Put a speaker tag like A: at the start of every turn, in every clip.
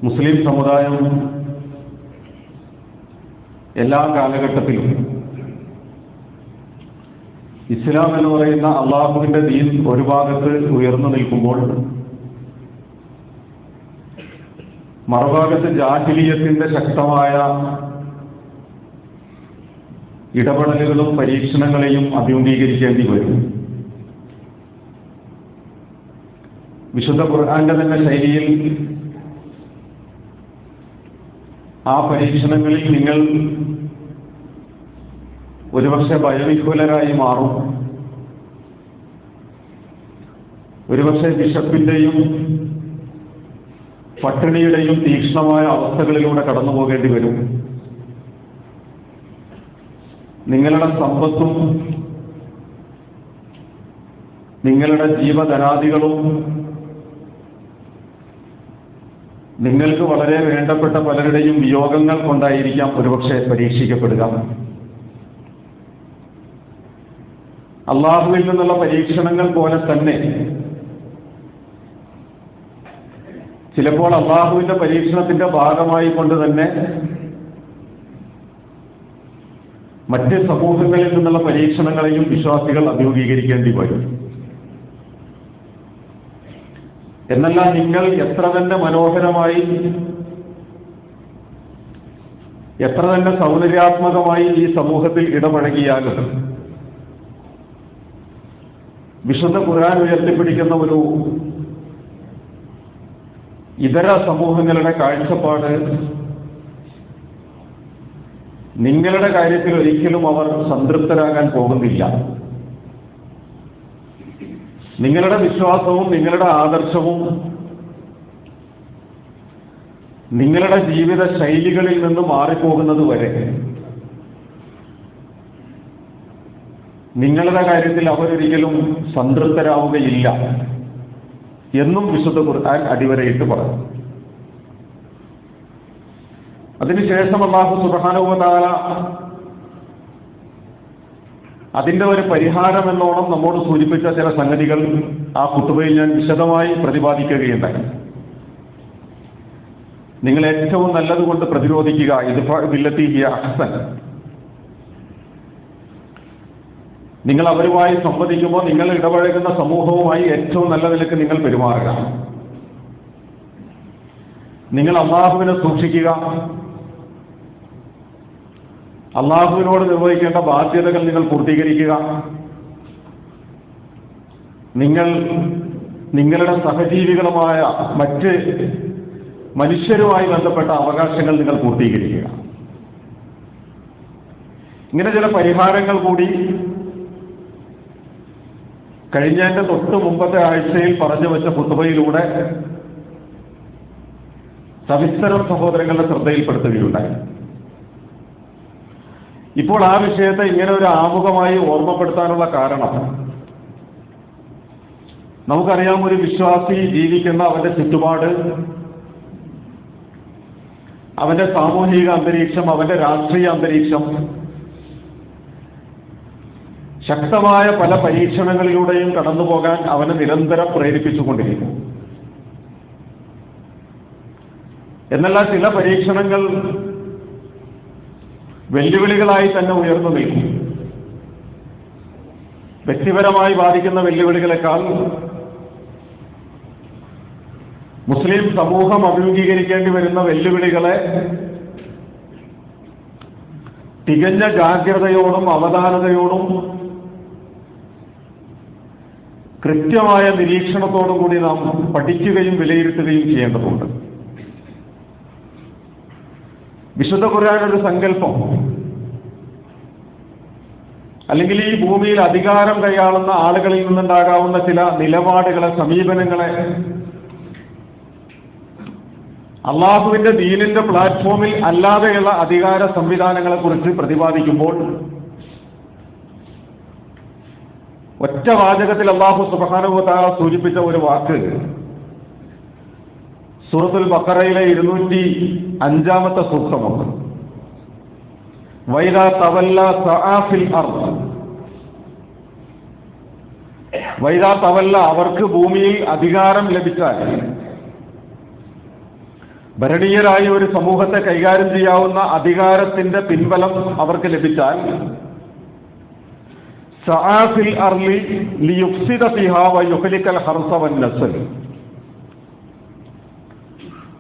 A: മുസ്ലിം സമുദായം എല്ലാ കാലഘട്ടത്തിലും ഇസ്ലാം എന്ന് പറയുന്ന അള്ളാഹുവിന്റെ ദീൻ ഒരു ഭാഗത്ത് ഉയർന്നു നിൽക്കുമ്പോൾ മറുഭാഗത്ത് ജാഹിലിയത്തിന്റെ ശക്തമായ ഇടപെടലുകളും പരീക്ഷണങ്ങളെയും അഭിമുഖീകരിക്കേണ്ടി വരും. വിശുദ്ധ ഖുർആന്റെ തന്നെ ശൈലിയിൽ ആ പരീക്ഷണങ്ങളിൽ നിങ്ങൾ ഒരുപക്ഷെ ഭയവിഹ്വലരായി മാറും. ഒരുപക്ഷെ വിശപ്പിന്റെയും പട്ടിണിയുടെയും തീക്ഷ്ണമായ അവസ്ഥകളിലൂടെ കടന്നു പോകേണ്ടി വരും. നിങ്ങളുടെ സമ്പത്തും നിങ്ങളുടെ ജീവധനാദികളും നിങ്ങൾക്ക് വളരെ വേണ്ടപ്പെട്ട പലരുടെയും വിയോഗങ്ങൾ കൊണ്ടായിരിക്കാം ഒരുപക്ഷെ പരീക്ഷിക്കപ്പെടുക. അള്ളാഹുവിൽ നിന്നുള്ള പരീക്ഷണങ്ങൾ പോലെ തന്നെ ചിലപ്പോൾ അള്ളാഹുവിന്റെ പരീക്ഷണത്തിന്റെ ഭാഗമായി കൊണ്ട് തന്നെ മറ്റ് സമൂഹങ്ങളിൽ നിന്നുള്ള പരീക്ഷണങ്ങളെയും വിശ്വാസികൾ അഭിമുഖീകരിക്കേണ്ടി വരും. എന്നല്ല, നിങ്ങൾ എത്ര തന്നെ മനോഹരമായി, എത്ര തന്നെ സൗന്ദര്യാത്മകമായി ഈ സമൂഹത്തിൽ ഇടപഴകിയാലും വിശുദ്ധ ഖുർആൻ ഉയർത്തിപ്പിടിക്കുന്ന ഒരു ഇതര സമൂഹങ്ങളുടെ കാഴ്ചപ്പാട് നിങ്ങളുടെ കാര്യത്തിൽ ഒരിക്കലും അവർ സംതൃപ്തരാകാൻ പോകുന്നില്ല. നിങ്ങളുടെ വിശ്വാസവും നിങ്ങളുടെ ആദർശവും നിങ്ങളുടെ ജീവിത ശൈലികളിൽ നിന്ന് മാറിപ്പോകുന്നത് വരെ നിങ്ങളുടെ കാര്യത്തിൽ അവരൊരിക്കലും സംതൃപ്തരാവുകയില്ല എന്നും വിശുദ്ധ ഖുർആൻ അടിവരയിട്ട് പറഞ്ഞു. അതിനുശേഷം അല്ലാഹു സുബ്ഹാനഹു വ തആല അതിന്റെ ഒരു പരിഹാരം എന്നോണം നമ്മോട് സൂചിപ്പിച്ച ചില സംഗതികൾ ആ ഖുതുബയിൽ ഞാൻ വിശദമായി പ്രതിപാദിക്കുകയുണ്ടായി. നിങ്ങൾ ഏറ്റവും നല്ലതുകൊണ്ട് പ്രതിരോധിക്കുക, ഇദ്ഫഅ ബില്ലത്തി ഹിയ അഹ്സൻ. നിങ്ങൾ അവരുമായി സംവദിക്കുമ്പോൾ നിങ്ങൾ ഇടപഴകുന്ന സമൂഹവുമായി ഏറ്റവും നല്ല നിലക്ക് നിങ്ങൾ പെരുമാറുക. നിങ്ങൾ അല്ലാഹുവിനെ സൂക്ഷിക്കുക. അല്ലാഹുവിനോട് നിർവഹിക്കേണ്ട ബാധ്യതകൾ നിങ്ങൾ പൂർത്തീകരിക്കുക. നിങ്ങൾ നിങ്ങളുടെ സഹജീവികളുമായ മറ്റ് മനുഷ്യരുമായി ബന്ധപ്പെട്ട അവകാശങ്ങൾ നിങ്ങൾ പൂർത്തീകരിക്കുക. ഇങ്ങനെ ചില പരിഹാരങ്ങൾ കൂടി കഴിഞ്ഞതിന്റെ തൊട്ട് മുമ്പത്തെ ആഴ്ചയിൽ പറഞ്ഞു വെച്ച ഖുതുബയിലൂടെ സവിസ്തരം സഹോദരങ്ങളുടെ ശ്രദ്ധയിൽപ്പെടുത്തുകയുണ്ടായി. ഇപ്പോൾ ആ വിഷയത്തെ ഇങ്ങനെ ഒരു ആമുഖമായി ഓർമ്മപ്പെടുത്താനുള്ള കാരണം, നമുക്കറിയാം, ഒരു വിശ്വാസി ജീവിക്കുന്ന അവന്റെ ചുറ്റുപാട്, അവന്റെ സാമൂഹിക അന്തരീക്ഷം, അവന്റെ രാഷ്ട്രീയ അന്തരീക്ഷം ശക്തമായ പല പരീക്ഷണങ്ങളിലൂടെയും കടന്നുപോകാൻ അവനെ നിരന്തരം പ്രേരിപ്പിച്ചുകൊണ്ടിരിക്കും. എന്നല്ല, ചില പരീക്ഷണങ്ങൾ വെല്ലുവിളികളായി തന്നെ ഉയർന്നു നിൽക്കും. വ്യക്തിപരമായി ബാധിക്കുന്ന വെല്ലുവിളികളെക്കാൾ മുസ്ലിം സമൂഹം അഭിമുഖീകരിക്കേണ്ടി വരുന്ന വെല്ലുവിളികളെ തികഞ്ഞ ജാഗ്രതയോടും അവധാനതയോടും കൃത്യമായ നിരീക്ഷണത്തോടും കൂടി നാം പഠിക്കുകയും വിലയിരുത്തുകയും ചെയ്യേണ്ടതുണ്ട്. വിശുദ്ധ ഖുർആൻ ഒരു സങ്കല്പം, അല്ലെങ്കിൽ ഈ ഭൂമിയിൽ അധികാരം കൈയാളുന്ന ആളുകളിൽ നിന്നുണ്ടാകാവുന്ന ചില നിലപാടുകളെ, സമീപനങ്ങളെ അള്ളാഹുവിന്റെ ദീനിന്റെ പ്ലാറ്റ്ഫോമിൽ അല്ലാതെയുള്ള അധികാര സംവിധാനങ്ങളെ കുറിച്ച് പ്രതിപാദിക്കുമ്പോൾ ഒറ്റ വാചകത്തിൽ അല്ലാഹു സുബ്ഹാനഹു വ തആല സൂചിപ്പിച്ച ഒരു വാക്ക് സൂറത്തുൽ ബഖറയിലെ 205-ാമത്തെ സൂക്തമാണ്. വൈദാ തവല്ല സആ ഫിൽ അർദ്. വൈദാ തവല്ല, അവർക്ക് ഭൂമിയിൽ അധികാരം ലഭിച്ചാൽ, ഭരണീയരായ ഒരു സമൂഹത്തെ കൈകാര്യം ചെയ്യാവുന്ന അധികാരത്തിന്റെ പിൻബലം അവർക്ക് ലഭിച്ചാൽ സആഫിൽ അർളി ലിയുഫ്സിദ ഫിഹാ വയുഹ്ലികൽ ഹർസ വന്നസ്ൽ,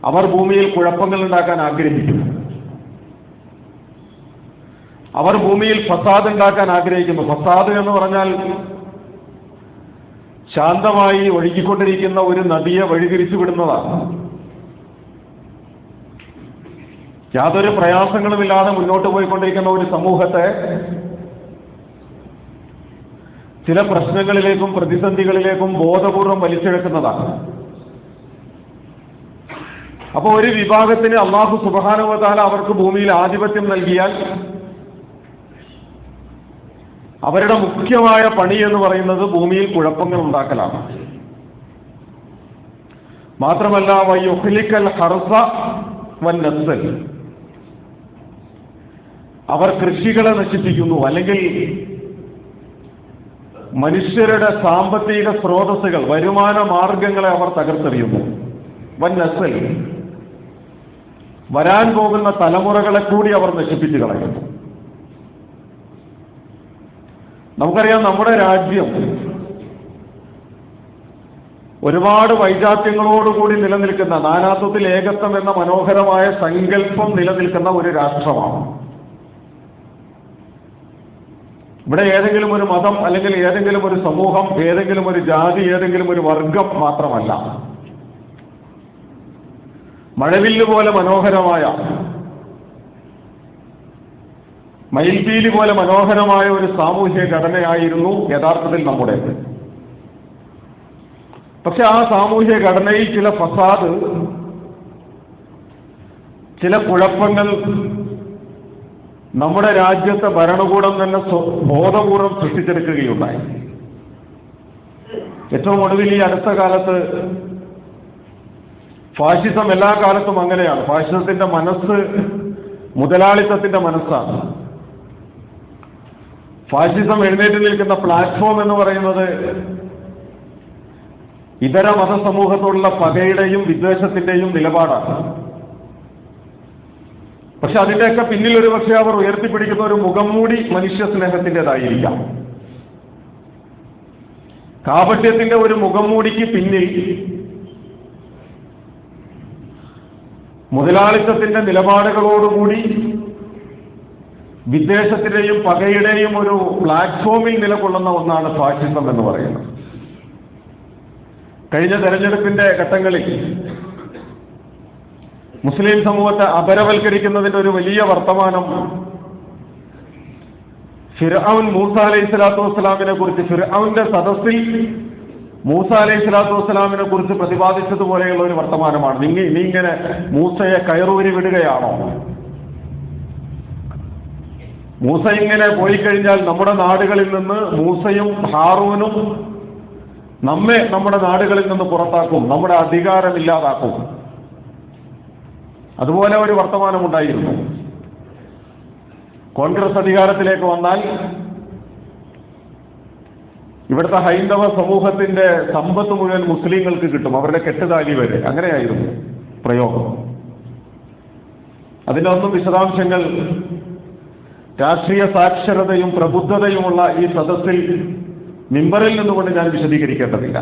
A: അവർ ഭൂമിയിൽ കുഴപ്പങ്ങൾ ഉണ്ടാക്കാൻ ആഗ്രഹിക്കുന്നു, അവർ ഭൂമിയിൽ ഫസാദ് ഉണ്ടാക്കാൻ ആഗ്രഹിക്കുന്നു. ഫസാദ് എന്ന് പറഞ്ഞാൽ ശാന്തമായി ഒഴുകിക്കൊണ്ടിരിക്കുന്ന ഒരു നദിയെ വഴിതിരിച്ചു വിടുന്നതാണ്. യാതൊരു പ്രയാസങ്ങളുമില്ലാതെ മുന്നോട്ട് പോയിക്കൊണ്ടിരിക്കുന്ന ഒരു സമൂഹത്തെ ചില പ്രശ്നങ്ങളിലേക്കും പ്രതിസന്ധികളിലേക്കും ബോധപൂർവം വലിച്ചിഴക്കുന്നതാണ്. അപ്പോൾ ഒരു വിഭാഗത്തിന് അല്ലാഹു സുബ്ഹാനഹു വ തആല അവർക്ക് ഭൂമിയിൽ ആധിപത്യം നൽകിയാൽ അവരുടെ മുഖ്യമായ പണി എന്ന് പറയുന്നത് ഭൂമിയിൽ കുഴപ്പങ്ങൾ ഉണ്ടാക്കലാണ്. മാത്രമല്ല വയുഹ്ലികൽ ഹർസ വന്നസ്ൽ, അവർ കൃഷികളെ നശിപ്പിക്കുന്നു, അല്ലെങ്കിൽ മനുഷ്യരുടെ സാമ്പത്തിക സ്രോതസ്സുകൾ, വരുമാന മാർഗങ്ങളെ അവർ തകർത്തെറിയുന്നു. വന്നസ്ൽ, വരാൻ പോകുന്ന തലമുറകളെ കൂടി അവർ നശിപ്പിച്ചു കളയുന്നു. നമുക്കറിയാം, നമ്മുടെ രാജ്യം ഒരുപാട് വൈജാത്യങ്ങളോടുകൂടി നിലനിൽക്കുന്ന, നാനാത്വത്തിൽ ഏകത്വം എന്ന മനോഹരമായ സങ്കല്പം നിലനിൽക്കുന്ന ഒരു രാഷ്ട്രമാണ്. ഇവിടെ ഏതെങ്കിലും ഒരു മതം, അല്ലെങ്കിൽ ഏതെങ്കിലും ഒരു സമൂഹം, ഏതെങ്കിലും ഒരു ജാതി, ഏതെങ്കിലും ഒരു വർഗം മാത്രമല്ല. മഴവില്ല് പോലെ മനോഹരമായ, മയിൽപീലി പോലെ മനോഹരമായ ഒരു സാമൂഹ്യ ഘടനയായിരുന്നു യഥാർത്ഥത്തിൽ നമ്മുടേത്. പക്ഷെ ആ സാമൂഹ്യ ഘടനയിൽ ചില ഫസാദ്, ചില കുഴപ്പങ്ങൾ നമ്മുടെ രാജ്യത്തെ ഭരണകൂടം തന്നെ ബോധപൂർവം സൃഷ്ടിച്ചെടുക്കുകയുണ്ടായി. ഏറ്റവും ഒടുവിൽ ഈ അടുത്ത കാലത്ത് ഫാഷിസം, എല്ലാ കാലത്തും അങ്ങനെയാണ്, ഫാഷിസത്തിന്റെ മനസ്സ് മുതലാളിത്തത്തിന്റെ മനസ്സാണ്. ഫാഷിസം എഴുന്നേറ്റ് നിൽക്കുന്ന പ്ലാറ്റ്ഫോം എന്ന് പറയുന്നത് ഇതര മതസമൂഹത്തോടുള്ള പകയുടെയും വിദ്വേഷത്തിന്റെയും നിലപാടാണ്. പക്ഷെ അതിന്റെയൊക്കെ പിന്നിൽ ഒരു പക്ഷേ അവർ ഉയർത്തിപ്പിടിക്കുന്ന ഒരു മുഖംമൂടി മനുഷ്യ സ്നേഹത്തിൻ്റെതായിരിക്കാം. കാപട്യത്തിന്റെ ഒരു മുഖംമൂടിക്ക് പിന്നിൽ മുതലാളിത്തത്തിന്റെ നിലപാടുകളോടുകൂടി വിദ്വേഷത്തിന്റെയും പകയുടെയും ഒരു പ്ലാറ്റ്ഫോമിൽ നിലകൊള്ളുന്ന ഒന്നാണ് ഫാഷിസം എന്ന് പറയുന്നത്. കഴിഞ്ഞ തെരഞ്ഞെടുപ്പിന്റെ ഘട്ടങ്ങളിൽ മുസ്ലിം സമൂഹത്തെ അപരവൽക്കരിക്കുന്നതിന്റെ ഒരു വലിയ വർത്തമാനം ഫിർഔൻ മൂസ അലൈഹി സ്വലാത്തു വസ്സലാമിനെ കുറിച്ച്, ഫിർഔന്റെ സദസ്സിൽ മൂസ അലൈഹി സ്വലാത്തു വസ്സലാമിനെ കുറിച്ച് പ്രതിപാദിച്ചതുപോലെയുള്ള ഒരു വർത്തമാനമാണ്. നീ ഇങ്ങനെ മൂസയെ കയറൂരി വിടുകയാണോ? മൂസ ഇങ്ങനെ പോയി കഴിഞ്ഞാൽ നമ്മുടെ നാടുകളിൽ നിന്ന് മൂസയും ഹാറൂനും നമ്മെ നമ്മുടെ നാടുകളിൽ നിന്ന് പുറത്താക്കും, നമ്മുടെ അധികാരം ഇല്ലാതാക്കും. അതുപോലെ ഒരു വർത്തമാനമുണ്ടായിരുന്നു. കോൺഗ്രസ് അധികാരത്തിലേക്ക് വന്നാൽ ഇവിടുത്തെ ഹൈന്ദവ സമൂഹത്തിന്റെ സമ്പത്ത് മുഴുവൻ മുസ്ലിങ്ങൾക്ക് കിട്ടും, അവരുടെ കെട്ടുതാലി വരെ. അങ്ങനെയായിരുന്നു പ്രയോഗം. അതിനൊന്നും വിശദാംശങ്ങൾ രാഷ്ട്രീയ സാക്ഷരതയും പ്രബുദ്ധതയുമുള്ള ഈ സദസ്സിൽ മിമ്പറിൽ നിന്നുകൊണ്ട് ഞാൻ വിശദീകരിക്കേണ്ടതില്ല.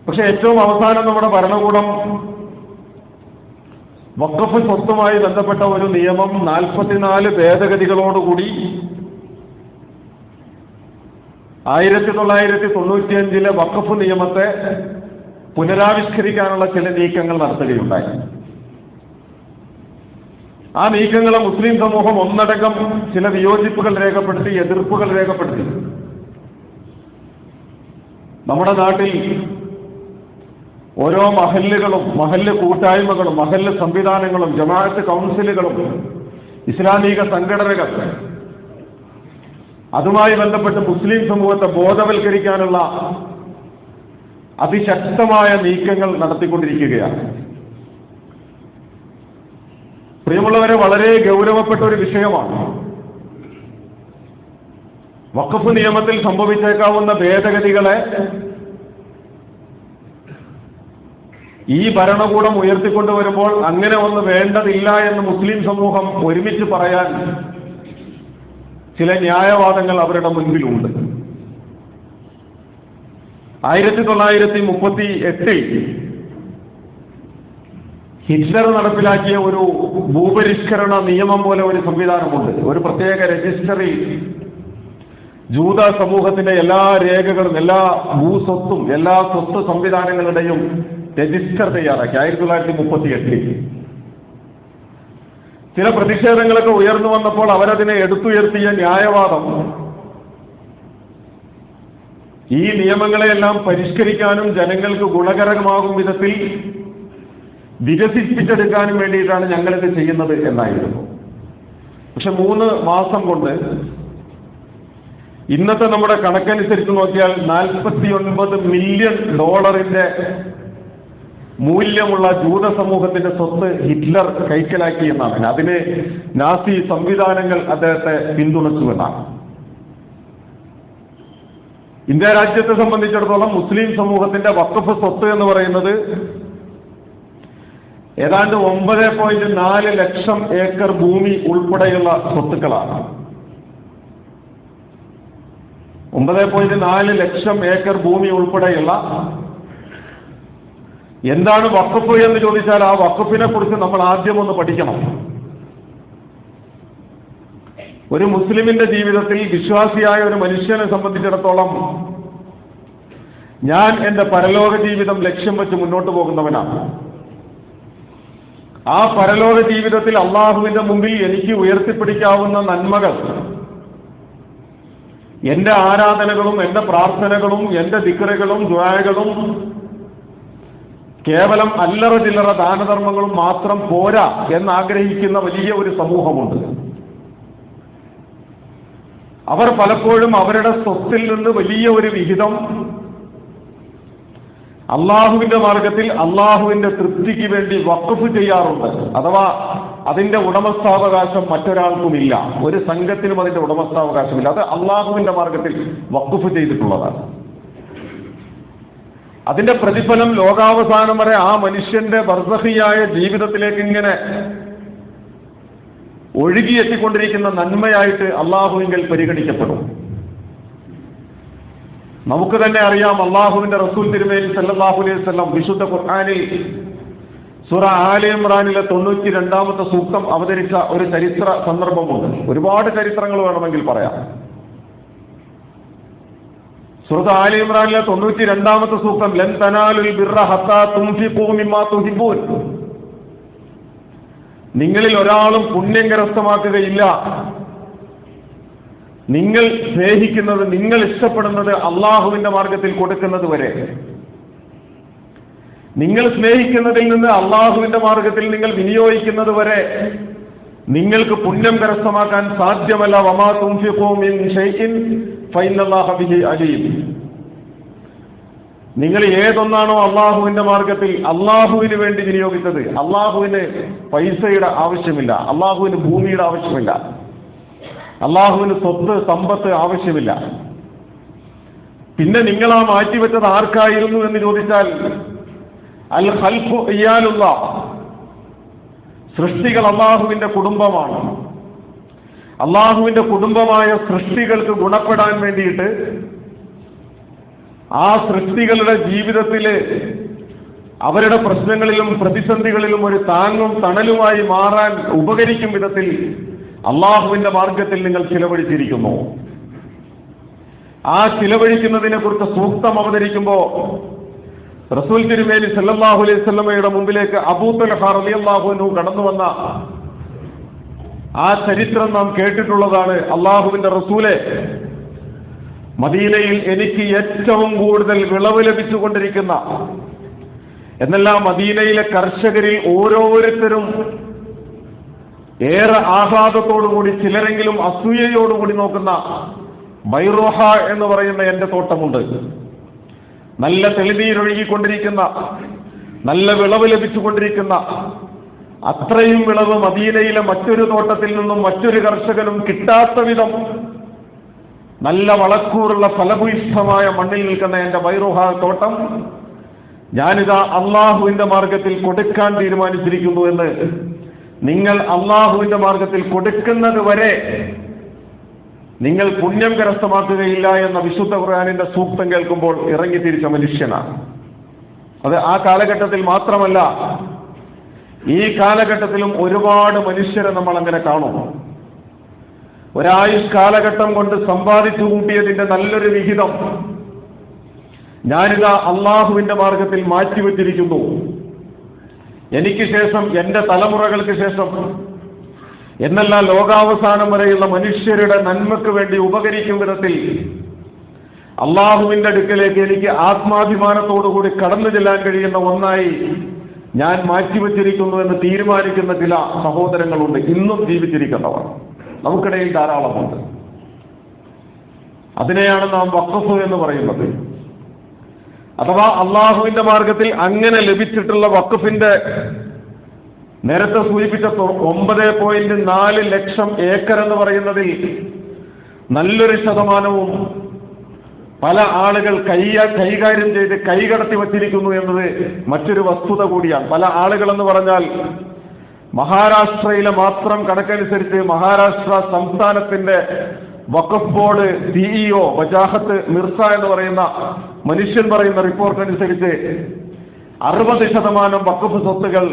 A: പക്ഷെ ഏറ്റവും അവസാനം നമ്മുടെ ഭരണകൂടം വഖഫ് സ്വത്തുമായി ബന്ധപ്പെട്ട ഒരു നിയമം 44 ഭേദഗതികളോടുകൂടി 1995 വഖഫ് നിയമത്തെ പുനരാവിഷ്കരിക്കാനുള്ള ചില നീക്കങ്ങൾ നടത്തുകയുണ്ടായി. ആ നീക്കങ്ങളെ മുസ്ലിം സമൂഹം ഒന്നടങ്കം ചില വിയോജിപ്പുകൾ രേഖപ്പെടുത്തി, എതിർപ്പുകൾ രേഖപ്പെടുത്തി. നമ്മുടെ നാട്ടിൽ ഓരോ മഹല്ലുകളും, മഹല്ല് കൂട്ടായ്മകളും, മഹല്ല് സംവിധാനങ്ങളും, ജമാഅത്ത് കൗൺസിലുകളും, ഇസ്ലാമിക സംഘടനകൾ അതുമായി ബന്ധപ്പെട്ട് മുസ്ലിം സമൂഹത്തെ ബോധവൽക്കരിക്കാനുള്ള അതിശക്തമായ നീക്കങ്ങൾ നടത്തിക്കൊണ്ടിരിക്കുകയാണ്. പ്രിയമുള്ളവരെ, വളരെ ഗൗരവപ്പെട്ട ഒരു വിഷയമാണ്. വഖഫ് നിയമത്തിൽ സംഭവിച്ചേക്കാവുന്ന ഭേദഗതികളെ ഈ ഭരണകൂടം ഉയർത്തിക്കൊണ്ടുവരുമ്പോൾ അങ്ങനെ ഒന്ന് വേണ്ടതില്ല എന്ന് മുസ്ലിം സമൂഹം ഒരുമിച്ച് പറയാൻ ചില ന്യായവാദങ്ങൾ അവരുടെ മുൻപിലുണ്ട്. 1938 ഹിറ്റ്ലർ നടപ്പിലാക്കിയ ഒരു ഭൂപരിഷ്കരണ നിയമം പോലെ ഒരു സംവിധാനമുണ്ട്. ഒരു പ്രത്യേക രജിസ്റ്ററിൽ ജൂത സമൂഹത്തിന്റെ എല്ലാ രേഖകളും, എല്ലാ ഭൂസ്വത്തും, എല്ലാ സ്വത്ത് സംവിധാനങ്ങളുടെയും രജിസ്റ്റർ തയ്യാറാക്കി 1938. ചില പ്രതിഷേധങ്ങളൊക്കെ ഉയർന്നു വന്നപ്പോൾ അവരതിനെ എടുത്തുയർത്തിയ ന്യായവാദം ഈ നിയമങ്ങളെയെല്ലാം പരിഷ്കരിക്കാനും ജനങ്ങൾക്ക് ഗുണകരമാകും വിധത്തിൽ വികസിപ്പിച്ചെടുക്കാനും വേണ്ടിയിട്ടാണ് ഞങ്ങളിത് ചെയ്യുന്നത് എന്നായിരുന്നു. പക്ഷെ 3 മാസം കൊണ്ട് ഇന്നത്തെ നമ്മുടെ കണക്കനുസരിച്ച് നോക്കിയാൽ $49 മില്യൺ മൂല്യമുള്ള ജൂത സമൂഹത്തിന്റെ സ്വത്ത് ഹിറ്റ്ലർ കൈക്കലാക്കി എന്നാണ്. അതിന് നാസി സംവിധാനങ്ങൾ അദ്ദേഹത്തെ പിന്തുണച്ചുവെന്നാണ്. ഇന്ത്യ രാജ്യത്തെ സംബന്ധിച്ചിടത്തോളം മുസ്ലിം സമൂഹത്തിന്റെ വഖഫ് സ്വത്ത് എന്ന് പറയുന്നത് ഏതാണ്ട് 9.4 ലക്ഷം ഏക്കർ ഭൂമി ഉൾപ്പെടെയുള്ള സ്വത്തുക്കളാണ്. 9.4 ലക്ഷം ഏക്കർ ഭൂമി ഉൾപ്പെടെയുള്ള എന്താണ് വഖഫ് എന്ന് ചോദിച്ചാൽ ആ വഖഫിനെ കുറിച്ച് നമ്മൾ ആദ്യം ഒന്ന് പഠിക്കണം. ഒരു മുസ്ലിമിന്റെ ജീവിതത്തിൽ വിശ്വാസിയായ ഒരു മനുഷ്യനെ സംബന്ധിച്ചിടത്തോളം ഞാൻ എന്റെ പരലോക ജീവിതം ലക്ഷ്യം വെച്ച് മുന്നോട്ട് പോകുന്നവനാണ്. ആ പരലോക ജീവിതത്തിൽ അള്ളാഹുവിന്റെ മുമ്പിൽ എനിക്ക് ഉയർത്തിപ്പിടിക്കാവുന്ന നന്മകൾ, എന്റെ ആരാധനകളും എന്റെ പ്രാർത്ഥനകളും എന്റെ ദിക്റുകളും ദുആകളും കേവലം അല്ലറ ചില്ലറ ദാനധർമ്മങ്ങളും മാത്രം പോരാ എന്നാഗ്രഹിക്കുന്ന വലിയ ഒരു സമൂഹമുണ്ട്. അവർ പലപ്പോഴും അവരുടെ സ്വത്തിൽ നിന്ന് വലിയ ഒരു വിഹിതം അള്ളാഹുവിന്റെ മാർഗത്തിൽ അള്ളാഹുവിന്റെ തൃപ്തിക്ക് വേണ്ടി വഖഫ് ചെയ്യാറുണ്ട്. അഥവാ അതിന്റെ ഉടമസ്ഥാവകാശം മറ്റൊരാൾക്കുമില്ല, ഒരു സംഘത്തിനും അതിന്റെ ഉടമസ്ഥാവകാശമില്ല. അത് അള്ളാഹുവിന്റെ മാർഗത്തിൽ വഖഫ് ചെയ്തിട്ടുള്ളതാണ്. അതിന്റെ പ്രതിഫലം ലോകാവസാനം വരെ ആ മനുഷ്യന്റെ ബർസഖിയായ ജീവിതത്തിലേക്ക് ഇങ്ങനെ ഒഴുകിയെത്തിക്കൊണ്ടിരിക്കുന്ന നന്മയായിട്ട് അള്ളാഹുവിങ്കൽ പരിഗണിക്കപ്പെടും. നമുക്ക് തന്നെ അറിയാം, അള്ളാഹുവിന്റെ റസൂൽ തിരുമേനി സല്ലല്ലാഹു അലൈഹി വസല്ലം വിശുദ്ധ ഖുർആനിൽ സൂറ ആല ഇംറാനിലെ 92ാമത്തെ സൂക്തം അവതരിച്ച ഒരു ചരിത്ര സന്ദർഭമുണ്ട്. ഒരുപാട് ചരിത്രങ്ങൾ വേണമെങ്കിൽ പറയാം. സൂറത്ത് ആല ഇംറാനിലെ 92ാമത്തെ സൂക്തം ലൻ തനാലുൽ ബിർറ ഹത്താ തുൻഫിഖൂ മിമ്മാ തുഹിബ്ബൂൻ, നിങ്ങളിൽ ഒരാളും പുണ്യം കരസ്ഥമാക്കുകയില്ല നിങ്ങൾ സ്നേഹിക്കുന്നത്, നിങ്ങൾ ഇഷ്ടപ്പെടുന്നത് അള്ളാഹുവിന്റെ മാർഗത്തിൽ കൊടുക്കുന്നത് വരെ. നിങ്ങൾ സ്നേഹിക്കുന്നതിൽ നിന്ന് അള്ളാഹുവിന്റെ മാർഗത്തിൽ നിങ്ങൾ വിനിയോഗിക്കുന്നത് വരെ നിങ്ങൾക്ക് പുണ്യം കരസ്ഥമാക്കാൻ സാധ്യമല്ല. വമാ തുൻഫിഖൂ മിൻ ഷൈഇൻ ഫഇന്നല്ലാഹ ബിഹി അലീം. നിങ്ങൾ ഏതൊന്നാണോ അള്ളാഹുവിന്റെ മാർഗത്തിൽ അള്ളാഹുവിന് വേണ്ടി വിനിയോഗിച്ചത്, അള്ളാഹുവിന് പൈസയുടെ ആവശ്യമില്ല, അള്ളാഹുവിന് ഭൂമിയുടെ ആവശ്യമില്ല, അള്ളാഹുവിന് സ്വത്ത് സമ്പത്ത് ആവശ്യമില്ല. പിന്നെ നിങ്ങൾ ആ മാറ്റിവെച്ചത് ആർക്കായിരുന്നു എന്ന് ചോദിച്ചാൽ അൽ ഖൽഖു ഇയാലുല്ലാഹ്, സൃഷ്ടികൾ അള്ളാഹുവിന്റെ കുടുംബമാണ്. അള്ളാഹുവിന്റെ കുടുംബമായ സൃഷ്ടികൾക്ക് ഗുണപ്പെടാൻ വേണ്ടിയിട്ട് ആ സൃഷ്ടികളുടെ ജീവിതത്തില് അവരുടെ പ്രശ്നങ്ങളിലും പ്രതിസന്ധികളിലും ഒരു താങ്ങും തണലുമായി മാറാൻ ഉപകരിക്കും വിധത്തിൽ അള്ളാഹുവിന്റെ മാർഗത്തിൽ നിങ്ങൾ ചിലവഴിച്ചിരിക്കുന്നു. ആ ചിലവഴിക്കുന്നതിനെ കുറിച്ച് സൂക്തം അവതരിക്കുമ്പോൾ റസൂൽ തിരുമേനി സല്ലല്ലാഹു അലൈഹി വസല്ലമയുടെ മുമ്പിലേക്ക് അബൂ തൽഹ റളിയല്ലാഹു അൻഹു കടന്നു വന്ന ആ ചരിത്രം നാം കേട്ടിട്ടുള്ളതാണ്. അള്ളാഹുവിന്റെ റസൂലെ, മദീനയിൽ എനിക്ക് ഏറ്റവും കൂടുതൽ വിളവ് ലഭിച്ചുകൊണ്ടിരിക്കുന്ന, എന്നല്ല മദീനയിലെ കർഷകരിൽ ഓരോരുത്തരും ഏറെ ആഹ്ലാദത്തോടുകൂടി ചിലരെങ്കിലും അസൂയയോടുകൂടി നോക്കുന്ന ബൈറോഹ എന്ന് പറയുന്ന എന്റെ തോട്ടമുണ്ട്. നല്ല തെളിനീരൊഴുകിക്കൊണ്ടിരിക്കുന്ന, നല്ല വിളവ് ലഭിച്ചുകൊണ്ടിരിക്കുന്ന, അത്രയും വിളവ് മദീനയിലെ മറ്റൊരു തോട്ടത്തിൽ നിന്നും മറ്റൊരു കർഷകനും കിട്ടാത്ത വിധം നല്ല വളക്കൂറുള്ള ഫലഭൂയിഷ്ഠമായ മണ്ണിൽ നിൽക്കുന്ന എന്റെ ബൈറോഹ തോട്ടം ഞാനിതാ അള്ളാഹുവിന്റെ മാർഗത്തിൽ കൊടുക്കാൻ തീരുമാനിച്ചിരിക്കുന്നു എന്ന് നിങ്ങൾ അള്ളാഹുവിന്റെ മാർഗത്തിൽ കൊടുക്കുന്നത് വരെ നിങ്ങൾ പുണ്യം കരസ്ഥമാക്കുകയില്ല എന്ന വിശുദ്ധ ഖുർആനിന്റെ സൂക്തം കേൾക്കുമ്പോൾ ഇറങ്ങിത്തിരിച്ച മനുഷ്യനാണ്. അത് ആ കാലഘട്ടത്തിൽ മാത്രമല്ല, ഈ കാലഘട്ടത്തിലും ഒരുപാട് മനുഷ്യരെ നമ്മൾ അങ്ങനെ കാണും. ഒരായുഷ് കാലഘട്ടം കൊണ്ട് സമ്പാദിച്ചു കൂട്ടിയതിന്റെ നല്ലൊരു വിഹിതം ഞാനിതാ അള്ളാഹുവിന്റെ മാർഗത്തിൽ മാറ്റിവെച്ചിരിക്കുന്നു. എനിക്ക് ശേഷം, എന്റെ തലമുറകൾക്ക് ശേഷം എന്നല്ല, ലോകാവസാനം വരെയുള്ള മനുഷ്യരുടെ നന്മയ്ക്ക് വേണ്ടി ഉപകരിക്കും വിധത്തിൽ അള്ളാഹുവിന്റെ അടുക്കലേക്ക് എനിക്ക് ആത്മാഭിമാനത്തോടുകൂടി കടന്നു ചെല്ലാൻ കഴിയുന്ന ഒന്നായി ഞാൻ മാറ്റിവെച്ചിരിക്കുന്നു എന്ന് തീരുമാനിക്കുന്ന ചില സഹോദരങ്ങളുണ്ട്, ഇന്നും ജീവിച്ചിരിക്കുന്നവർ നമുക്കിടയിൽ ധാരാളമുണ്ട്. അതിനെയാണ് നാം വഖഫ് എന്ന് പറയുന്നത്. അഥവാ അള്ളാഹുവിന്റെ മാർഗത്തിൽ അങ്ങനെ ലഭിച്ചിട്ടുള്ള വഖഫിന്റെ നേരത്തെ സൂചിപ്പിച്ച 9.4 ലക്ഷം ഏക്കർ എന്ന് പറയുന്നതിൽ നല്ലൊരു ശതമാനവും പല ആളുകൾ കൈകാര്യം ചെയ്ത് കൈകടത്തി വച്ചിരിക്കുന്നു എന്നത് മറ്റൊരു വസ്തുത കൂടിയാണ്. പല ആളുകൾ എന്ന് പറഞ്ഞാൽ മഹാരാഷ്ട്രയിലെ മാത്രം കണക്കനുസരിച്ച് മഹാരാഷ്ട്ര സംസ്ഥാനത്തിന്റെ വഖഫ് ബോർഡ് CEO വജാഹത്ത് മിർസ എന്ന് പറയുന്ന മനുഷ്യൻ പറയുന്ന റിപ്പോർട്ട് അനുസരിച്ച് 60% വഖഫ് സ്വത്തുകൾ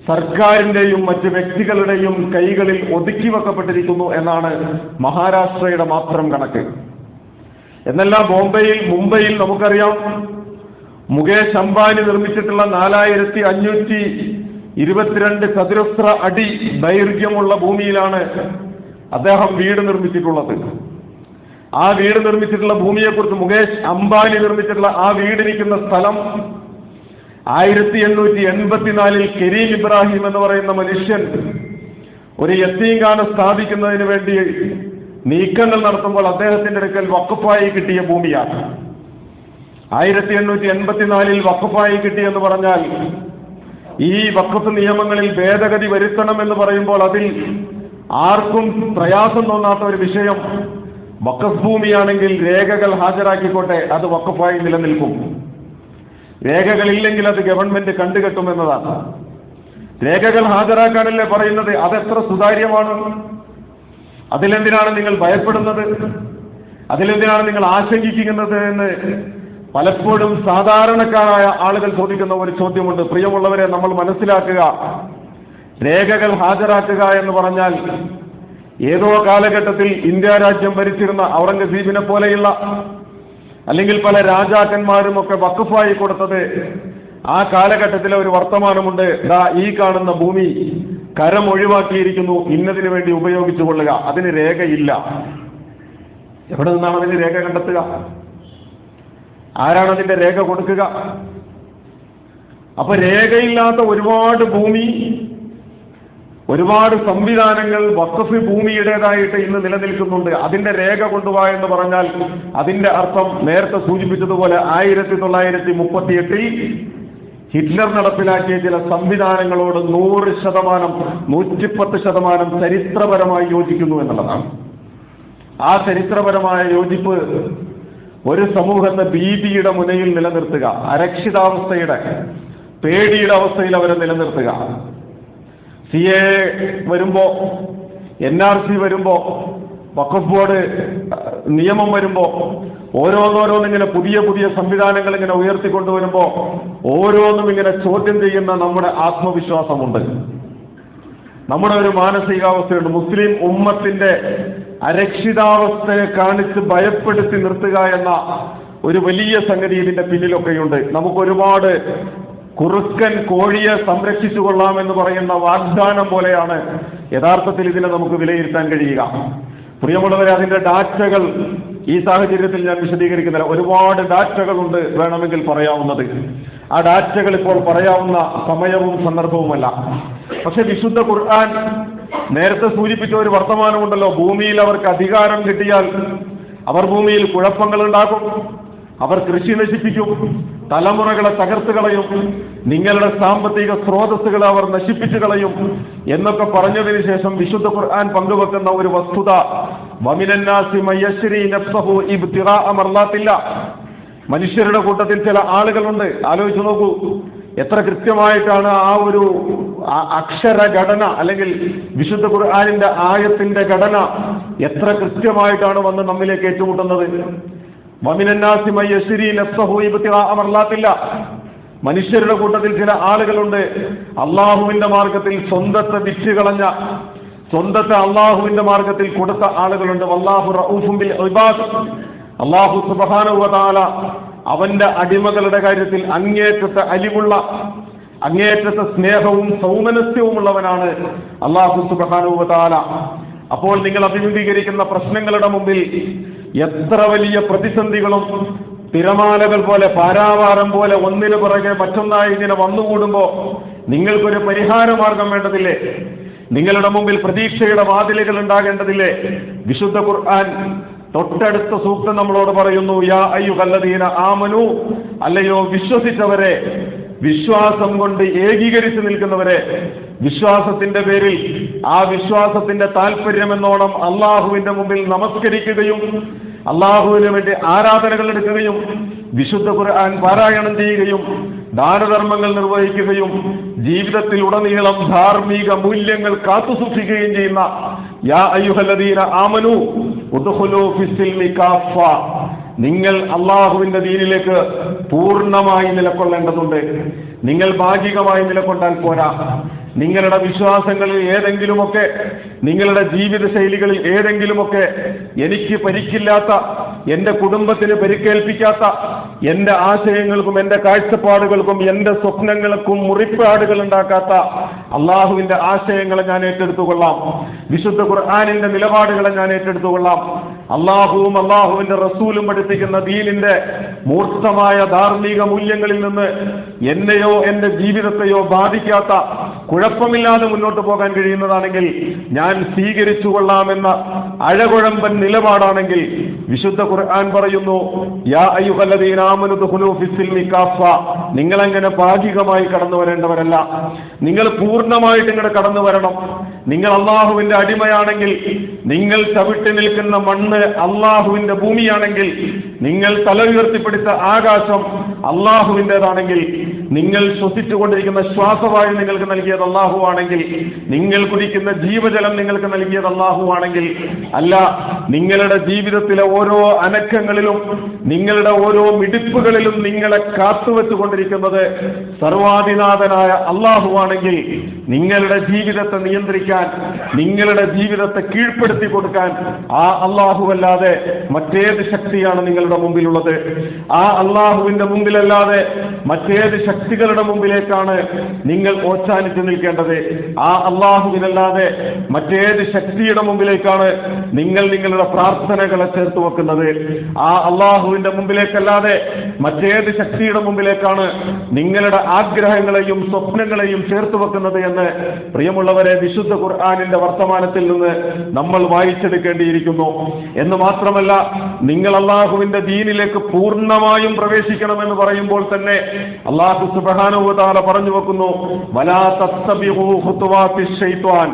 A: സർക്കാരിന്റെയും മറ്റ് വ്യക്തികളുടെയും കൈകളിൽ ഒതുക്കി വെക്കപ്പെട്ടിരിക്കുന്നു എന്നാണ് മഹാരാഷ്ട്രയുടെ മാത്രം കണക്ക്. എന്നല്ല, മുംബൈയിൽ നമുക്കറിയാം, മുകേഷ് അംബാനി നിർമ്മിച്ചിട്ടുള്ള 4522 ചതുരശ്ര അടി ദൈർഘ്യമുള്ള ഭൂമിയിലാണ് അദ്ദേഹം വീട് നിർമ്മിച്ചിട്ടുള്ളത്. ആ വീട് നിർമ്മിച്ചിട്ടുള്ള ഭൂമിയെക്കുറിച്ച്, മുകേഷ് അംബാനി നിർമ്മിച്ചിട്ടുള്ള ആ വീടിരിക്കുന്ന സ്ഥലം 1884 കരീം ഇബ്രാഹിം എന്ന് പറയുന്ന മനുഷ്യൻ ഒരു യത്തീംഖാന സ്ഥാപിക്കുന്നതിന് വേണ്ടി നീക്കങ്ങൾ നടത്തുമ്പോൾ അദ്ദേഹത്തിന്റെ അടുക്കൽ വഖഫായി കിട്ടിയ ഭൂമിയാണ്. 1884 വഖഫായി കിട്ടിയെന്ന് പറഞ്ഞാൽ ഈ വഖഫ് നിയമങ്ങളിൽ ഭേദഗതി വരുത്തണം എന്ന് പറയുമ്പോൾ അതിൽ ആർക്കും പ്രയാസം തോന്നാത്ത ഒരു വിഷയം, വഖഫ് ഭൂമിയാണെങ്കിൽ രേഖകൾ ഹാജരാക്കിക്കോട്ടെ, അത് വഖഫായി നിലനിൽക്കും. രേഖകളില്ലെങ്കിൽ അത് ഗവൺമെന്റ് കണ്ടുകെട്ടുമെന്നതാണ്. രേഖകൾ ഹാജരാക്കാനല്ലേ പറയുന്നത്? അതെത്ര സുതാര്യമാണ്? അതിലെന്തിനാണ് നിങ്ങൾ ഭയപ്പെടുന്നത്? അതിലെന്തിനാണ് നിങ്ങൾ ആശങ്കിക്കുന്നത് എന്ന് പലപ്പോഴും സാധാരണക്കാരായ ആളുകൾ ചോദിക്കുന്ന ഒരു ചോദ്യമുണ്ട്. പ്രിയമുള്ളവരെ, നമ്മൾ മനസ്സിലാക്കുക, രേഖകൾ ഹാജരാക്കുക എന്ന് പറഞ്ഞാൽ ഏതോ കാലഘട്ടത്തിൽ ഇന്ത്യ രാജ്യം ഭരിച്ചിരുന്ന ഔറംഗസീബിനെ പോലെയുള്ള അല്ലെങ്കിൽ പല രാജാക്കന്മാരും ഒക്കെ വഖഫായി കൊടുത്തത് ആ കാലഘട്ടത്തിലെ ഒരു വർത്തമാനമുണ്ട്. ഈ കാണുന്ന ഭൂമി കരം ഒഴിവാക്കിയിരിക്കുന്നു, ഇന്നതിനു വേണ്ടി ഉപയോഗിച്ചു കൊള്ളുക. അതിന് രേഖയില്ല. എവിടെ നിന്നാണ് അതിന് രേഖ കണ്ടെത്തുക? ആരാണ് അതിന്റെ രേഖ കൊടുക്കുക? അപ്പൊ രേഖയില്ലാത്ത ഒരുപാട് ഭൂമി, ഒരുപാട് സംവിധാനങ്ങൾ വഖഫ് ഭൂമിയുടേതായിട്ട് ഇന്ന് നിലനിൽക്കുന്നുണ്ട്. അതിന്റെ രേഖ കൊണ്ടുപോവാ എന്ന് പറഞ്ഞാൽ അതിന്റെ അർത്ഥം നേരത്തെ സൂചിപ്പിച്ചതുപോലെ 1938 ഹിറ്റ്ലർ നടപ്പിലാക്കിയ ചില സംവിധാനങ്ങളോട് 100%, 110% ചരിത്രപരമായി യോജിക്കുന്നു എന്നുള്ളതാണ്. ആ ചരിത്രപരമായ യോജിപ്പ് ഒരു സമൂഹത്തെ ഭീതിയുടെ മുനയിൽ നിലനിർത്തുക, അരക്ഷിതാവസ്ഥയുടെ, പേടിയുടെ അവസ്ഥയിൽ അവരെ നിലനിർത്തുക. CA വരുമ്പോ, NRC വരുമ്പോ, വഖഫ് ബോർഡ് നിയമം വരുമ്പോ, ഓരോന്നിങ്ങനെ പുതിയ പുതിയ സംവിധാനങ്ങൾ ഇങ്ങനെ ഉയർത്തിക്കൊണ്ടുവരുമ്പോ ഓരോന്നും ഇങ്ങനെ ചോദ്യം ചെയ്യുന്ന നമ്മുടെ ആത്മവിശ്വാസമുണ്ട്, നമ്മുടെ ഒരു മാനസികാവസ്ഥയുണ്ട്. മുസ്ലിം ഉമ്മത്തിന്റെ അരക്ഷിതാവസ്ഥയെ കാണിച്ച് ഭയപ്പെടുത്തി നിർത്തുക എന്ന ഒരു വലിയ സംഗതി ഇതിന്റെ പിന്നിലൊക്കെയുണ്ട്. നമുക്കൊരുപാട് കുറുക്കൻ കോഴിയെ സംരക്ഷിച്ചു കൊള്ളാമെന്ന് പറയുന്ന വാഗ്ദാനം പോലെയാണ് യഥാർത്ഥത്തിൽ ഇതിനെ നമുക്ക് വിലയിരുത്താൻ കഴിയുക. പ്രിയമുള്ളവരെ, അതിന്റെ ഡാറ്റകൾ ഈ സാഹചര്യത്തിൽ ഞാൻ വിശദീകരിക്കുന്നില്ല. ഒരുപാട് ഡാറ്റകളുണ്ട് വേണമെങ്കിൽ പറയാവുന്നത്. ആ ഡാറ്റകൾ ഇപ്പോൾ പറയാവുന്ന സമയവും സന്ദർഭവുമല്ല. പക്ഷെ വിശുദ്ധ ഖുർആൻ നേരത്തെ സൂചിപ്പിച്ച ഒരു വർത്തമാനമുണ്ടല്ലോ, ഭൂമിയിൽ അവർക്ക് അധികാരം കിട്ടിയാൽ അവർ ഭൂമിയിൽ കുഴപ്പങ്ങൾ ഉണ്ടാക്കും, അവർ കൃഷി നശിപ്പിക്കും, തലമുറകളെ തകർത്ത് കളയും, നിങ്ങളുടെ സാമ്പത്തിക സ്രോതസ്സുകളെ അവർ നശിപ്പിച്ചു കളയും എന്നൊക്കെ പറഞ്ഞതിന് ശേഷം വിശുദ്ധ ഖുർആൻ പങ്കുവെക്കുന്ന ഒരു വസ്തുത, വമിനന്നാസി മയശ്രി നഫ്സഹു ഇബ്തിഗാഅ മർളാത്തില്ല, മനുഷ്യരുടെ കൂട്ടത്തിൽ ചില ആളുകളുണ്ട്, ആലോചിച്ച് നോക്കൂ, എത്ര കൃത്യമായിട്ടാണ് ആ ഒരു അക്ഷരഘടന അല്ലെങ്കിൽ വിശുദ്ധ ഖുർആനിന്റെ ആയത്തിന്റെ ഘടന എത്ര കൃത്യമായിട്ടാണ് വന്ന് നമ്മിലേക്ക് ഏറ്റുമുട്ടുന്നത്. വമിനന്നാസി മയ്യശ്രീ നഫ്സഹു ഇബ്തിഗാഅ മർളാത്തില്ലാ. മനുഷ്യരുടെ കൂട്ടത്തിൽ ചില ആളുകളുണ്ട് അള്ളാഹുവിന്റെ മാർഗത്തിൽ സ്വന്തത്തെ വിറ്റുകളഞ്ഞ, സ്വന്തത്തെ അള്ളാഹുവിന്റെ മാർഗത്തിൽ കൊടുത്ത ആളുകളുണ്ട്. വല്ലാഹു റഊഫും ബിൽ ഇബാദ്. അള്ളാഹു സുബ്ഹാനഹു വ തആല അവന്റെ അടിമകളുടെ കാര്യത്തിൽ അങ്ങേയറ്റത്തെ അലിവുള്ള, അങ്ങേയറ്റത്തെ സ്നേഹവും സൗമനസ്യവുമുള്ളവനാണ് അള്ളാഹു സുബ്ഹാനഹു വ തആല. അപ്പോൾ നിങ്ങൾ അഭിമുഖീകരിക്കുന്ന പ്രശ്നങ്ങളുടെ മുമ്പിൽ എത്ര വലിയ പ്രതിസന്ധികളും തിരമാലകൾ പോലെ, പാരാവാരം പോലെ ഒന്നിനു പുറകെ മറ്റൊന്നായി ഇങ്ങനെ വന്നുകൂടുമ്പോ നിങ്ങൾക്കൊരു പരിഹാരമാർഗം വേണ്ടതില്ലേ? നിങ്ങളുടെ മുമ്പിൽ പ്രതീക്ഷയുടെ വാതിലുകൾ ഉണ്ടാകേണ്ടതില്ലേ? വിശുദ്ധ ഖുർആൻ തൊട്ടടുത്ത സൂക്തം നമ്മളോട് പറയുന്നു, യാ അയ്യുഹല്ലദീന ആമനു, അല്ലയോ വിശ്വസിച്ചവരെ, വിശ്വാസം കൊണ്ട് ഏകീകരിച്ചു നിൽക്കുന്നവരെ, വിശ്വാസത്തിന്റെ പേരിൽ ആ വിശ്വാസത്തിന്റെ താല്പര്യമെന്നോണം അള്ളാഹുവിന്റെ മുമ്പിൽ നമസ്കരിക്കുകയും അള്ളാഹുവിന് വേണ്ടി ആരാധനകൾ എടുക്കുകയും വിശുദ്ധ ഖുർആൻ പാരായണം ചെയ്യുകയും ദാനധർമ്മങ്ങൾ നിർവഹിക്കുകയും ജീവിതത്തിൽ ഉടനീളം ധാർമ്മിക മൂല്യങ്ങൾ കാത്തുസൂക്ഷിക്കുകയും ചെയ്യുന്ന യാ അയ്യുഹല്ലദീന ആമനു ഉദ്ഖുലൂ ഫിസ്സിൽമി കാഫ, നിങ്ങൾ അള്ളാഹുവിന്റെ ദീനിലേക്ക് പൂർണ്ണമായി നിലകൊള്ളേണ്ടതുണ്ട്. നിങ്ങൾ ഭാഗികമായി നിലകൊണ്ടാൽ പോരാ. നിങ്ങളുടെ വിശ്വാസങ്ങളിൽ ഏതെങ്കിലുമൊക്കെ, നിങ്ങളുടെ ജീവിത ശൈലികളിൽ ഏതെങ്കിലുമൊക്കെ എനിക്ക് പരിക്കില്ലാത്ത, എന്റെ കുടുംബത്തിന് പരിക്കേൽപ്പിക്കാത്ത, എന്റെ ആശയങ്ങൾക്കും എന്റെ കാഴ്ചപ്പാടുകൾക്കും എന്റെ സ്വപ്നങ്ങൾക്കും മുറിപ്പാടുകൾ ഉണ്ടാക്കാത്ത അള്ളാഹുവിന്റെ ആശയങ്ങളെ ഞാൻ ഏറ്റെടുത്തുകൊള്ളാം. വിശുദ്ധ ഖുർആനിന്റെ നിലപാടുകളെ ഞാൻ ഏറ്റെടുത്തുകൊള്ളാം. അള്ളാഹുവും അള്ളാഹുവിന്റെ റസൂലും പഠിപ്പിക്കുന്ന ദീനിന്റെ മൂർത്തമായ ധാർമ്മിക മൂല്യങ്ങളിൽ നിന്ന് എന്നെയോ എന്റെ ജീവിതത്തെയോ ബാധിക്കാത്ത, കുഴപ്പമില്ലാതെ മുന്നോട്ട് പോകാൻ കഴിയുന്നതാണെങ്കിൽ ഞാൻ സ്വീകരിച്ചു കൊള്ളാമെന്ന അഴകുഴമ്പൻ നിലപാടാണെങ്കിൽ വിശുദ്ധ ഖുർആൻ പറയുന്നു, യാ അയ്യുഹല്ലദീന ആമനു ദഖുലൂ ഫിസ്സിൽമി കാഫ, നിങ്ങളങ്ങനെ ഭാഗികമായി കടന്നു വരേണ്ടവരല്ല, നിങ്ങൾ പൂർണ്ണമായിട്ട് ഇങ്ങോട്ട് കടന്നു വരണം. നിങ്ങൾ അള്ളാഹുവിന്റെ അടിമയാണെങ്കിൽ, നിങ്ങൾ ചവിട്ടി നിൽക്കുന്ന മണ്ണ് അള്ളാഹുവിന്റെ ഭൂമിയാണെങ്കിൽ, നിങ്ങൾ തല ഉയർത്തിപ്പിടിച്ച ആകാശം അള്ളാഹുവിൻ്റെതാണെങ്കിൽ, നിങ്ങൾ ശ്വസിച്ചുകൊണ്ടിരിക്കുന്ന ശ്വാസവായു നിങ്ങൾക്ക് നൽകിയത് അള്ളാഹു ആണെങ്കിൽ, നിങ്ങൾ കുടിക്കുന്ന ജീവജലം നിങ്ങൾക്ക് നൽകിയത് അള്ളാഹു ആണെങ്കിൽ, അല്ല നിങ്ങളുടെ ജീവിതത്തിലെ ഓരോ അനക്കങ്ങളിലും നിങ്ങളുടെ ഓരോ മിടിപ്പുകളിലും നിങ്ങളെ കാത്തുവെച്ചുകൊണ്ടിരിക്കുന്നത് സർവാധിനാഥനായ അള്ളാഹു ആണെങ്കിൽ, നിങ്ങളുടെ ജീവിതത്തെ നിയന്ത്രിക്കാൻ, നിങ്ങളുടെ ജീവിതത്തെ കീഴ്പ്പെടുത്തി കൊടുക്കാൻ ആ അല്ലാഹുവല്ലാതെ മറ്റേത് ശക്തിയാണ് നിങ്ങളുടെ മുമ്പിലുള്ളത്? ആ അള്ളാഹുവിന്റെ മുമ്പിലല്ലാതെ മറ്റേത് ശക്തികളുടെ മുമ്പിലേക്കാണ് നിങ്ങൾ ഓച്ചാനിച്ചു നിൽക്കേണ്ടത്? ആ അള്ളാഹുവിനല്ലാതെ മറ്റേത് ശക്തിയുടെ മുമ്പിലേക്കാണ് നിങ്ങൾ നിങ്ങളുടെ പ്രാർത്ഥനകളെ ചേർത്ത് വെക്കുന്നത്? ആ അള്ളാഹുവിന്റെ മുമ്പിലേക്കല്ലാതെ മറ്റേത് ശക്തിയുടെ മുമ്പിലേക്കാണ് നിങ്ങളുടെ ആഗ്രഹങ്ങളെയും സ്വപ്നങ്ങളെയും ചേർത്ത് വെക്കുന്നത് എന്ന് പ്രിയമുള്ളവരെ വിശുദ്ധ ഖുർആനിന്റെ വർത്തമാനത്തിൽ നിന്ന് നമ്മൾ വായിച്ചെടുക്കേണ്ടിയിരിക്കുന്നു. എന്ന് മാത്രമല്ല, നിങ്ങൾ അള്ളാഹുവിന്റെ ദീനിലേക്ക് പൂർണ്ണമായും പ്രവേശിക്കണമെന്ന് പറയുമ്പോൾ തന്നെ അല്ലാഹു സുബ്ഹാനഹു വ തആല പറഞ്ഞു വെക്കുന്നു, വലാ തത്തബിഉ ഖുതുവാത്തിശ് ശൈത്വാൻ,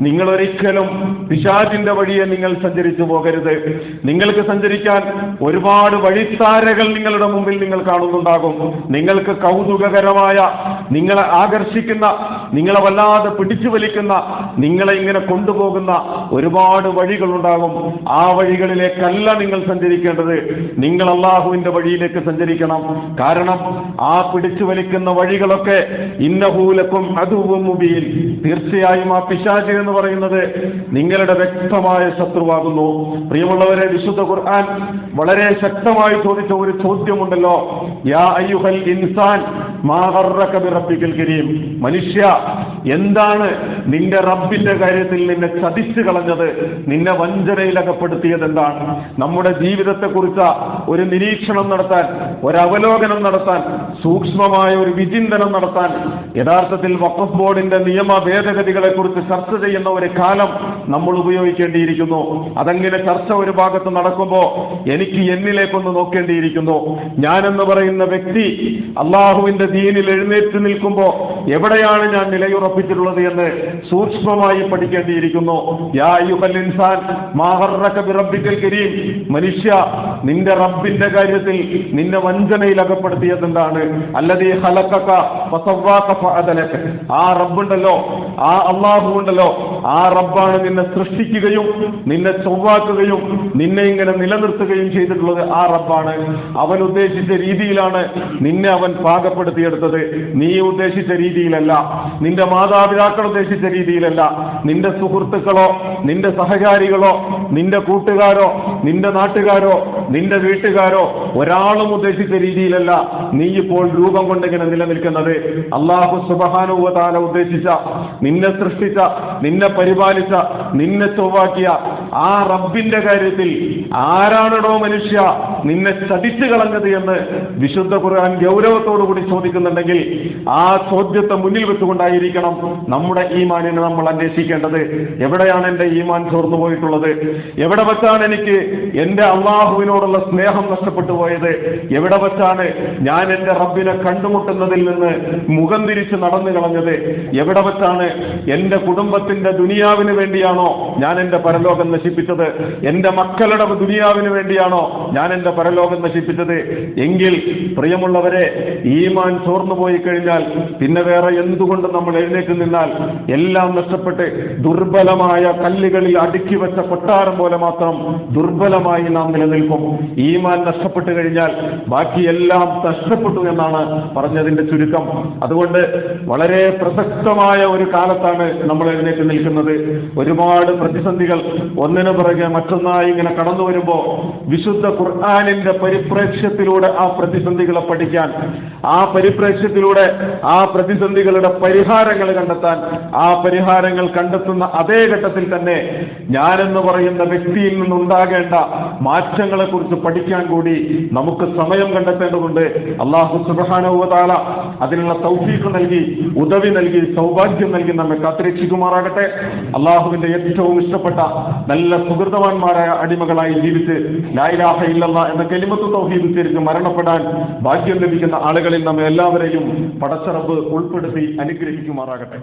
A: നിങ്ങൾ ഒരിക്കലും പിശാചിന്റെ വഴിയെ നിങ്ങൾ സഞ്ചരിച്ചു പോകരുത്. നിങ്ങൾക്ക് സഞ്ചരിക്കാൻ ഒരുപാട് വഴിത്താരകൾ നിങ്ങളുടെ മുമ്പിൽ നിങ്ങൾ കാണുന്നുണ്ടാകും. നിങ്ങൾക്ക് കൗതുകകരമായ, നിങ്ങളെ ആകർഷിക്കുന്ന, നിങ്ങളെ വല്ലാതെ പിടിച്ചു വലിക്കുന്ന, നിങ്ങളെ ഇങ്ങനെ കൊണ്ടുപോകുന്ന ഒരുപാട് വഴികളുണ്ടാകും. ആ വഴികളിലേക്കല്ല നിങ്ങൾ സഞ്ചരിക്കേണ്ടത്, നിങ്ങൾ അള്ളാഹുവിന്റെ വഴിയിലേക്ക് സഞ്ചരിക്കണം. കാരണം ആ പിടിച്ചു വലിക്കുന്ന വഴികളൊക്കെ ഇന്നഹൂലക്കും അദുവ്വും മുബീൻ, തീർച്ചയായും ആ പിശാച് എന്ന് പറയുന്നത് നിങ്ങളുടെ വ്യക്തമായ ശത്രുവാകുന്നു. പ്രിയമുള്ളവരെ, വിശുദ്ധ ഖുർആൻ വളരെ ശക്തമായി ചോദിച്ച ഒരു ചോദ്യമുണ്ടല്ലോ, യാ അയ്യുഹൽ ഇൻസാൻ മാ ഗർറക ബിറബ്ബിക്കൽ കരീം, മനുഷ്യ എന്താണ് നിന്റെ റബ്ബിന്റെ കാര്യത്തിൽ നിന്നെ ചതിച്ചു കളഞ്ഞത്, നിന്നെ വഞ്ചനയിൽ അകപ്പെടുത്തിയത് എന്താണ്? നമ്മുടെ ജീവിതത്തെക്കുറിച്ച് ഒരു നിരീക്ഷണം നടത്താൻ, ഒരു അവലോകനം നടത്താൻ, സൂക്ഷ്മമായ ഒരു വിചിന്തനം നടത്താൻ യഥാർത്ഥത്തിൽ വഖഫ് ബോർഡിന്റെ നിയമ ഭേദഗതികളെ കുറിച്ച് ചർച്ച ചെയ്യുന്ന ഒരു കാലം നമ്മൾ ഉപയോഗിക്കേണ്ടിയിരിക്കുന്നു. അതങ്ങനെ ചർച്ച ഒരു ഭാഗത്ത് നടക്കുമ്പോൾ എനിക്ക് എന്നിലേക്കൊന്ന് നോക്കേണ്ടിയിരിക്കുന്നു. ഞാനെന്ന് പറയുന്ന വ്യക്തി അള്ളാഹുവിന്റെ ദീനിൽ എഴുന്നേറ്റ് നിൽക്കുമ്പോൾ എവിടെയാണ് ഞാൻ നിലയുറപ്പിച്ചിട്ടുള്ളത് എന്ന് സൂക്ഷ്മമായി പഠിക്കേണ്ടിയിരിക്കുന്നു. യാ അയ്യുഹൽ ഇൻസാൻ മാ ഗർറക ബിറബ്ബിക്കൽ കരീം, മനുഷ്യ നിന്റെ റബ്ബിന്റെ കാര്യത്തിൽ നിന്നെ വഞ്ചനയിൽ അകപ്പെടുത്തിയത് എന്താണ്? അല്ലദീ ഖലഖക ഫസവ്വാക ഫഅദലക, ആ റബ്ബുണ്ടല്ലോ, ആ അല്ലാഹു ഉണ്ടല്ലോ, ആ റബ്ബാണ് നിന്നെ സൃഷ്ടിക്കുകയും നിന്നെ ചൊവ്വാക്കുകയും നിന്നെ ഇങ്ങനെ നിലനിർത്തുകയും ചെയ്തിട്ടുള്ളത്. ആ റബ്ബാണ്. അവൻ ഉദ്ദേശിച്ച രീതിയിലാണ് നിന്നെ അവൻ പാകപ്പെടുത്തിയെടുത്തത്. നീ ഉദ്ദേശിച്ച രീതിയിലല്ല, നിന്റെ മാതാപിതാക്കൾ ഉദ്ദേശിച്ച രീതിയിലല്ല, നിന്റെ സുഹൃത്തുക്കളോ നിന്റെ സഹചാരികളോ നിന്റെ കൂട്ടുകാരോ നിന്റെ നാട്ടുകാരോ നിന്റെ വീട്ടുകാരോ ഒരാളും ഉദ്ദേശിച്ച രീതിയിലല്ല നീ ഇപ്പോൾ രൂപം കൊണ്ടിങ്ങനെ നിലനിൽക്കുന്നത്. അല്ലാഹു സുബ്ഹാനഹു വ തആല ഉദ്ദേശിച്ച, നിന്നെ സൃഷ്ടിച്ച, നിന്നെ പരിപാലിച്ച, നിന്നെ ചൊവ്വാക്കിയ ആ റബ്ബിന്റെ കാര്യത്തിൽ ആരാണോ മനുഷ്യ നിന്നെ ചതിച്ചു കളഞ്ഞത് എന്ന് വിശുദ്ധ ഖുർആൻ ഗൗരവത്തോടുകൂടി ചോദിക്കുന്നുണ്ടെങ്കിൽ ആ ചോദ്യത്തെ മുന്നിൽ വെച്ചുകൊണ്ടായിരിക്കണം നമ്മുടെ ഈമാനിനെ നമ്മൾ അന്വേഷിക്കേണ്ടത്. എവിടെയാണ് എന്റെ ഈമാൻ ചോർന്നു പോയിട്ടുള്ളത്? എവിടെ വെച്ചാണ് എനിക്ക് എന്റെ അള്ളാഹുവിനോടുള്ള സ്നേഹം നഷ്ടപ്പെട്ടു പോയത്? എവിടെ വെച്ചാണ് ഞാൻ എന്റെ റബ്ബിനെ കണ്ടുമുട്ടുന്നതിൽ നിന്ന് മുഖം തിരിച്ച് നടന്നു കളഞ്ഞത്? എവിടെ വെച്ചാണ് എന്റെ കുടുംബത്തിന്റെ ദുനിയാവിന് വേണ്ടിയാണോ ഞാൻ എന്റെ പരലോകം നശിപ്പിച്ചത്? എന്റെ മക്കളുടെ ദുനിയാവിന് വേണ്ടിയാണോ ഞാൻ എന്റെ പരലോകം നശിപ്പിച്ചത്? എങ്കിൽ പ്രിയമുള്ളവരെ, ഈമാൻ ചോർന്നു പോയി കഴിഞ്ഞാൽ പിന്നെ വേറെ എന്തുകൊണ്ട് നമ്മൾ എഴുന്നേറ്റ് നിന്നാൽ എല്ലാം നഷ്ടപ്പെട്ട് ദുർബലമായ കല്ലുകളിൽ അടുക്കി വെച്ച കൊട്ടാരം പോലെ മാത്രം ദുർബലമായി നാം നിലനിൽക്കും. ഈമാൻ നഷ്ടപ്പെട്ടു കഴിഞ്ഞാൽ ബാക്കിയെല്ലാം നഷ്ടപ്പെട്ടു എന്നാണ് പറഞ്ഞതിന്റെ ചുരുക്കം. അതുകൊണ്ട് വളരെ പ്രസക്തമായ ഒരു കാലത്താണ് നമ്മൾ എഴുന്നേറ്റ് നിൽക്കുന്നത്. ഒരുപാട് പ്രതിസന്ധികൾ ഒന്നിനു പിറകെ മറ്റൊന്നായി ഇങ്ങനെ കടന്നു വരുമ്പോൾ വിശുദ്ധ ഖുർആനിന്റെ പരിപ്രേക്ഷ്യത്തിലൂടെ ആ പ്രതിസന്ധികളെ പഠിക്കാൻ, ആ പരിപ്രേക്ഷ്യത്തിലൂടെ ആ പ്രതിസന്ധികളുടെ പരിഹാരങ്ങൾ കണ്ടെത്താൻ, ആ പരിഹാരങ്ങൾ കണ്ടെത്തുന്ന അതേ ഘട്ടത്തിൽ തന്നെ ഞാനെന്ന് പറയുന്ന വ്യക്തിയിൽ നിന്നുണ്ടാകേണ്ട മാറ്റങ്ങളെ കുറിച്ച് പഠിക്കാൻ കൂടി നമുക്ക് സമയം കണ്ടെത്തേണ്ടതുണ്ട്. അല്ലാഹു സുബ്ഹാനഹു വ തആല അതിനുള്ള തൗഫീഖ് നൽകി, ഉദവി നൽകി, സൗഭാഗ്യം നൽകി നമ്മെ കാത്തുരക്ഷിക്കുമാറാകട്ടെ. അല്ലാഹുവിന്റെ ഏറ്റവും ഇഷ്ടപ്പെട്ട നല്ല സുഹൃതവാന്മാരായ അടിമകളായി ജീവിച്ച് ലാ ഇലാഹ ഇല്ലല്ലാഹ് എന്ന കലിമത്ത് തൗഹീദ് ഉച്ചരിച്ച് മരണപ്പെടാൻ ഭാഗ്യം ലഭിക്കുന്ന ആളുകളിൽ നമ്മെ എല്ലാവരെയും പടച്ച റബ്ബ് ഉൾപ്പെടുത്തി അനുഗ്രഹിക്കുമാറാകട്ടെ.